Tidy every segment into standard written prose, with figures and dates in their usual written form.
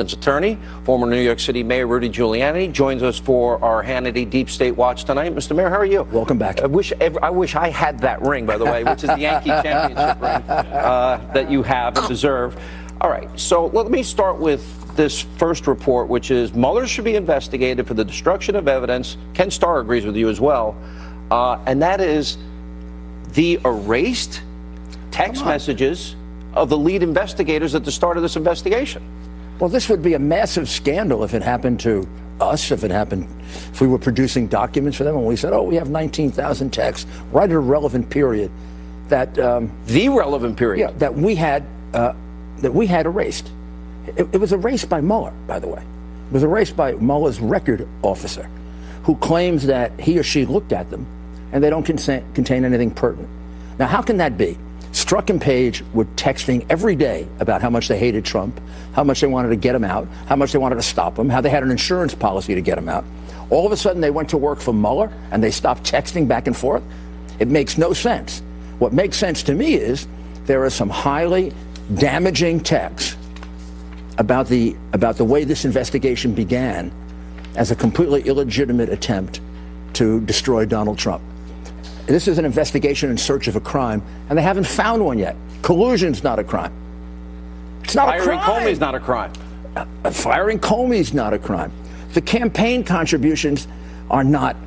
attorney, former New York City Mayor Rudy Giuliani, joins us for our Hannity Deep State Watch tonight. Mr. Mayor, how are you? Welcome back. I wish I had that ring, by the way, which is the Yankee championship ring that you have and deserve. All right, so let me start with this first report, which is Mueller should be investigated for the destruction of evidence. Ken Starr agrees with you as well. And that is the erased text messages of the lead investigators at the start of this investigation. Well, this would be a massive scandal if it happened to us, if we were producing documents for them and we said, oh, we have 19,000 texts right at a relevant period that the relevant period that we had erased. It was erased by Mueller, by the way. It was erased by Mueller's record officer, who claims that he or she looked at them and they don't contain anything pertinent. Now, how can that be? Strzok and Page were texting every day about how much they hated Trump, how much they wanted to get him out, how much they wanted to stop him, how they had an insurance policy to get him out. All of a sudden, they went to work for Mueller and they stopped texting back and forth. It makes no sense. What makes sense to me is there are some highly damaging texts about the way this investigation began as a completely illegitimate attempt to destroy Donald Trump. This is an investigation in search of a crime, and they haven't found one yet. Collusion's not a crime. It's not a crime. Firing Comey's not a crime. Firing Comey's not a crime. The campaign contributions are not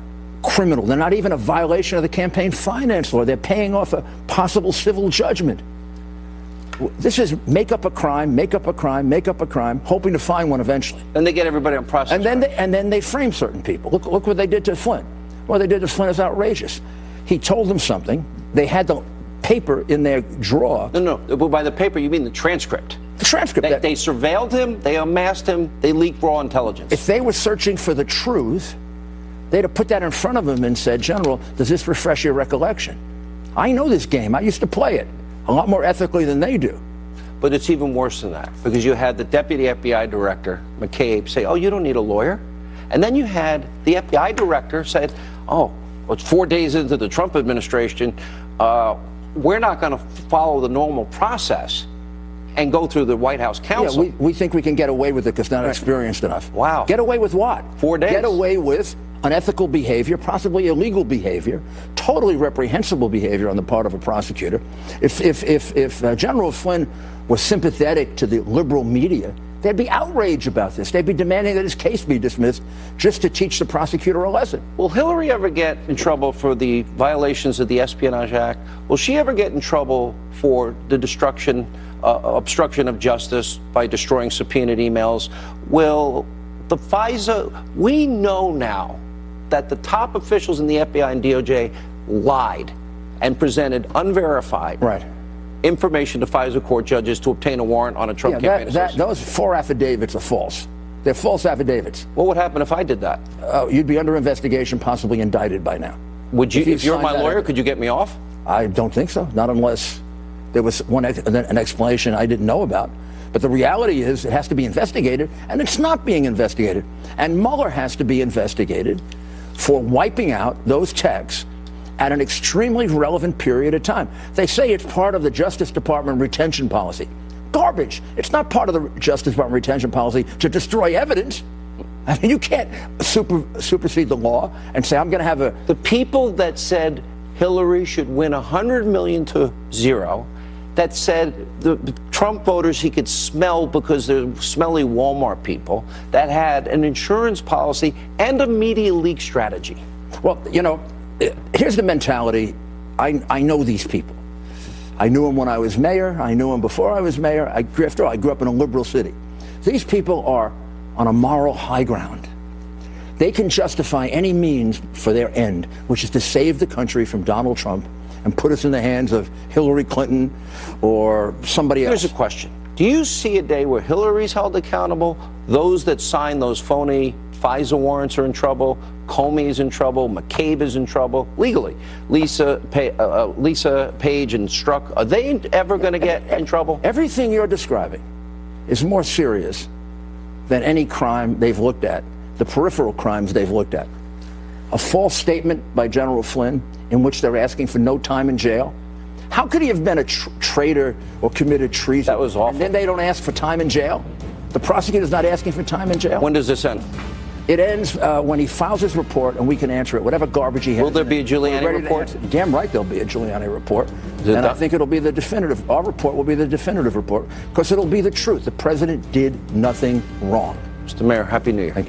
criminal. They're not even a violation of the campaign finance law. They're paying off a possible civil judgment. This is make up a crime, make up a crime, make up a crime, hoping to find one eventually. Then they get everybody on process. And then they frame certain people. Look what they did to Flynn. What they did to Flynn is outrageous. He told them something. They had the paper in their drawer. No. By the paper, you mean the transcript. The transcript. They surveilled him. They unmasked him. They leaked raw intelligence. If they were searching for the truth, they'd have put that in front of him and said, General, does this refresh your recollection? I know this game. I used to play it a lot more ethically than they do. But it's even worse than that, because you had the deputy FBI director, McCabe, say, oh, you don't need a lawyer. And then you had the FBI director say, oh, well, it's 4 days into the Trump administration. We're not going to follow the normal process and go through the White House counsel. Yeah, we think we can get away with it because they're not experienced enough. Wow. Get away with what? 4 days. Get away with unethical behavior, possibly illegal behavior, totally reprehensible behavior on the part of a prosecutor. If General Flynn was sympathetic to the liberal media, they'd be outraged about this. They'd be demanding that his case be dismissed just to teach the prosecutor a lesson. Will Hillary ever get in trouble for the violations of the Espionage Act? Will she ever get in trouble for the obstruction of justice by destroying subpoenaed emails? Will the FISA, we know now that the top officials in the FBI and DOJ lied and presented unverified information to FISA court judges to obtain a warrant on a Trump campaign associate. Those 4 affidavits are false. They're false affidavits. What would happen if I did that? You'd be under investigation, possibly indicted by now. Would you? If you're my lawyer, could you get me off? I don't think so. Not unless there was an explanation I didn't know about. But the reality is it has to be investigated, and it's not being investigated. And Mueller has to be investigated for wiping out those texts at an extremely relevant period of time. They say it's part of the Justice Department retention policy. Garbage. It's not part of the Justice Department retention policy to destroy evidence. I mean, you can't supersede the law and say, I'm going to have a... The people that said Hillary should win 100 million to 0, that said the Trump voters he could smell because they're smelly Walmart people, that had an insurance policy and a media leak strategy. Well, you know, here's the mentality. I know these people. I knew them when I was mayor. I knew them before I was mayor. After all, I grew up in a liberal city. These people are on a moral high ground. They can justify any means for their end, which is to save the country from Donald Trump and put us in the hands of Hillary Clinton or somebody else. Here's a question. Do you see a day where Hillary's held accountable? Those that signed those phony FISA warrants are in trouble. Comey is in trouble. McCabe is in trouble legally. Lisa Page and Strzok, are they ever going to get in trouble? Everything you're describing is more serious than any crime they've looked at, the peripheral crimes they've looked at. A false statement by General Flynn in which they're asking for no time in jail. How could he have been a traitor or committed treason? That was awful. And then they don't ask for time in jail? The prosecutor's not asking for time in jail. When does this end? It ends when he files his report, and we can answer it. Whatever garbage he has. Will there be a Giuliani report? Damn right there'll be a Giuliani report. And I think it'll be the definitive. Our report will be the definitive report because it'll be the truth. The president did nothing wrong. Mr. Mayor, Happy New Year.